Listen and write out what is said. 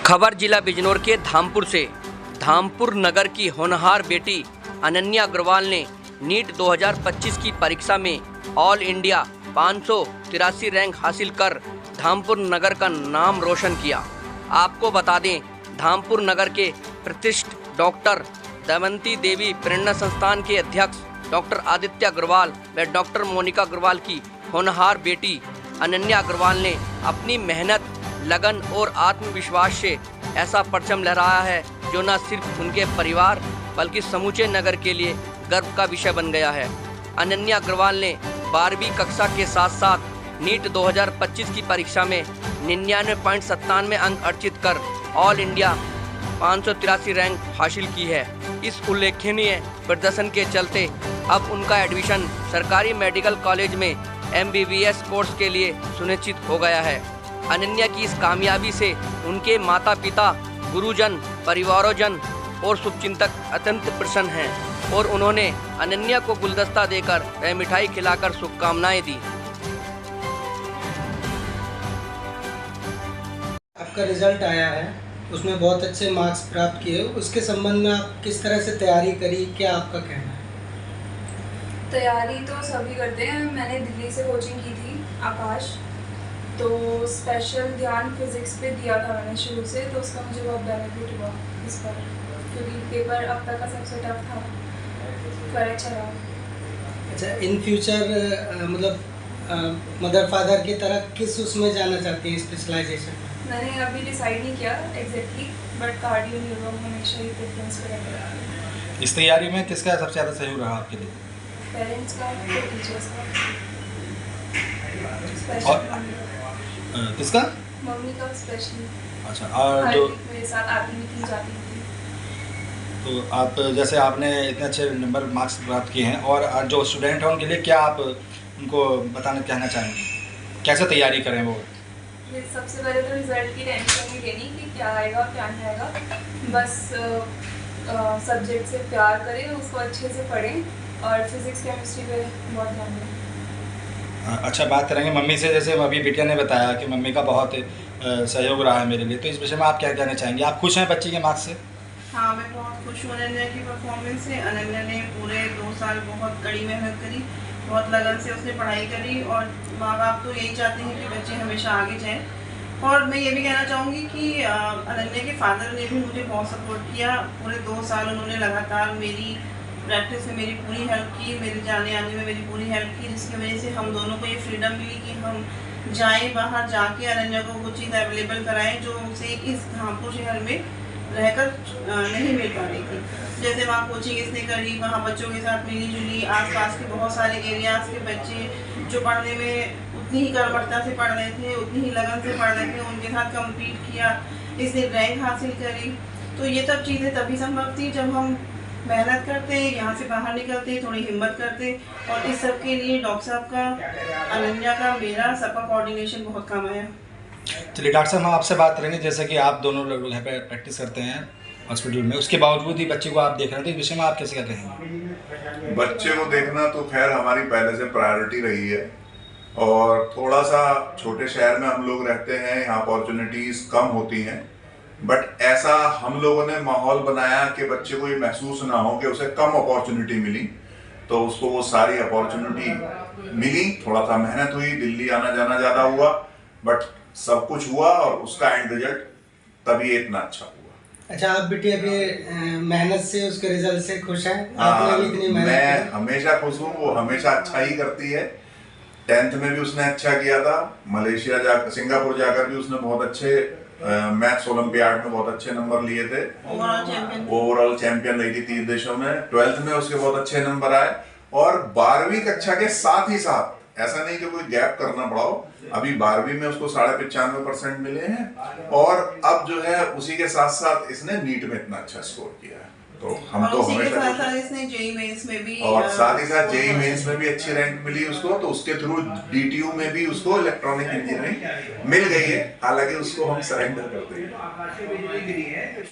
खबर जिला बिजनौर के धामपुर से। धामपुर नगर की होनहार बेटी अनन्या अग्रवाल ने नीट 2025 की परीक्षा में ऑल इंडिया 583 रैंक हासिल कर धामपुर नगर का नाम रोशन किया। आपको बता दें, धामपुर नगर के प्रतिष्ठित डॉक्टर दमयंती देवी प्रेरणा संस्थान के अध्यक्ष डॉक्टर आदित्य अग्रवाल व डॉक्टर मोनिका अग्रवाल की होनहार बेटी अनन्या अग्रवाल ने अपनी मेहनत, लगन और आत्मविश्वास से ऐसा परचम लहराया है जो न सिर्फ उनके परिवार बल्कि समूचे नगर के लिए गर्व का विषय बन गया है। अनन्या अग्रवाल ने 12वीं कक्षा के साथ साथ नीट 2025 की परीक्षा में 99.97 अंक अर्जित कर ऑल इंडिया 583 रैंक हासिल की है। इस उल्लेखनीय प्रदर्शन के चलते अब उनका एडमिशन सरकारी मेडिकल कॉलेज में MBBS कोर्स के लिए सुनिश्चित हो गया है। अनन्या की इस कामयाबी से उनके माता पिता, गुरुजन, परिवारजन और शुभचिंतक अत्यंत प्रसन्न हैं और उन्होंने अनन्या को गुलदस्ता देकर व मिठाई खिलाकर शुभकामनाएं दी। आपका रिजल्ट आया है, उसमें बहुत अच्छे मार्क्स प्राप्त किए। उसके संबंध में आप किस तरह से तैयारी करी, क्या आपका कहना है? तैयारी तो सभी करते हैं। मैंने दिल्ली से कोचिंग की थी, आकाश, तो स्पेशल ध्यान फिज़िक्स पे दिया था मैंने शुरू से, तो उसका मुझे बहुत बेनिफिट हुआ इस पर, क्योंकि पेपर अब तक का सबसे टफ था, पर अच्छा रहा। अच्छा, इन फ्यूचर मतलब मदर फादर की तरह किस उसमें जाना चाहती हैं, स्पेशलाइजेशन? मैंने अभी डिसाइड नहीं किया एग्जैक्टली, बट कार्डियो न्यूरो हमेशा ही प्रेफरेंस करेंगे। इस तैयारी में किसका सबसे ज़्यादा सहयोग रहा आपके लिए? पेरेंट्स का, टीचर्स का, किसका? मम्मी का स्पेशली। अच्छा, और जो मेरे साथ आती भी थी, जाती भी थी। तो आप जैसे आपने इतने अच्छे नंबर मार्क्स प्राप्त किए हैं, और जो स्टूडेंट हैं उनके लिए क्या आप उनको कहना चाहेंगे, कैसे तैयारी करें वो? सबसे पहले तो रिजल्ट की टेंशन नहीं लेनी कि क्या आएगा क्या नहीं आएगा, बस सब्जेक्ट से प्यार करें, उसको अच्छे से पढ़ें और फिज़िक्स केमिस्ट्री पे बहुत ध्यान दें। अच्छा, बात करेंगे मम्मी से। जैसे अभी बिटिया ने बताया कि मम्मी का बहुत सहयोग रहा है मेरे लिए, तो इस विषय में आप क्या कहना चाहेंगे? आप खुश हैं बच्ची के मार्क्स से? हाँ, मैं बहुत खुश हूँ अनन्या की परफॉर्मेंस से। अनन्या ने पूरे 2 साल बहुत कड़ी मेहनत करी, बहुत लगन से उसने पढ़ाई करी, और माँ बाप तो यही चाहते हैं कि बच्चे हमेशा आगे जाएँ। और मैं ये भी कहना चाहूँगी कि अनन्या के फादर ने भी मुझे बहुत सपोर्ट किया। पूरे 2 साल उन्होंने लगातार मेरी प्रैक्टिस में मेरी पूरी हेल्प की, मेरे जाने आने में मेरी पूरी हेल्प की, जिसकी वजह से हम दोनों को ये फ्रीडम मिली कि हम जाएं बाहर, जाके अनन्या को वो चीज़ अवेलेबल कराएं जो उसे इस धामपुर शहर में रहकर नहीं मिल पा रही थी। जैसे वहाँ कोचिंग इसने करी, वहाँ बच्चों के साथ मिली जुली, आसपास के बहुत सारे एरियाज़ के बच्चे जो पढ़ने में उतनी ही कर्मठता से पढ़ रहे थे, उतनी ही लगन से पढ़ रहे थे, उनके साथ कम्पीट किया, इसने रैंक हासिल करी। तो ये सब चीज़ें तभी संभव थी जब हम मेहनत करते, यहाँ से बाहर निकलते, थोड़ी हिम्मत करते, और इस सब के लिए डॉक्टर साहब का, अनन्या का, मेरा सबका कोऑर्डिनेशन बहुत काम आया। चलिए डॉक्टर साहब, हम आपसे बात करेंगे। जैसे कि आप दोनों लोग यहाँ पे प्रैक्टिस करते हैं हॉस्पिटल में, उसके बावजूद ही बच्चे को आप देख रहे हैं, तो इस विषय में आप कैसे कहते हैं? बच्चे को देखना तो खैर हमारी पहले से प्रायोरिटी रही है, और थोड़ा सा छोटे शहर में हम लोग रहते हैं, यहाँ अपॉर्चुनिटीज़ कम होती हैं, बट ऐसा हम लोगों ने माहौल बनाया कि बच्चे को ये महसूस ना हो कि उसे कम अपॉर्चुनिटी मिली, तो उसको वो सारी अपॉर्चुनिटी मिली। थोड़ा सा मेहनत हुई, दिल्ली आना जाना ज़्यादा हुआ, बट सब कुछ हुआ और उसका एंड रिजल्ट तभी इतना अच्छा हुआ। अच्छा, आप बिटिया के मेहनत से, उसके रिजल्ट से खुश हैं? हाँ, इतनी मेहनत मैं हमेशा खुश हूँ। वो हमेशा अच्छा ही करती है। 10th में भी उसने अच्छा किया था, मलेशिया जाकर, सिंगापुर जाकर भी उसने बहुत अच्छे मैथ्स ओलंपियाड में बहुत अच्छे नंबर लिए थे, ओवरऑल चैंपियन रही थी 3 देशों में। 12th में उसके बहुत अच्छे नंबर आए, और 12वीं कक्षा के साथ ही साथ, ऐसा नहीं कि कोई गैप करना पड़ा हो, अभी 12वीं में उसको 95% मिले हैं, और अब जो है उसी के साथ साथ इसने नीट में इतना अच्छा स्कोर किया है। तो हम तो हमेशा, इसने जेईई मेंस में भी, और साथ ही साथ जेईई मेंस में भी अच्छी रैंक मिली उसको, तो उसके थ्रू DTU में भी उसको इलेक्ट्रॉनिक इंजीनियरिंग मिल गई है, हालांकि उसको हम सरेंडर कर देंगे।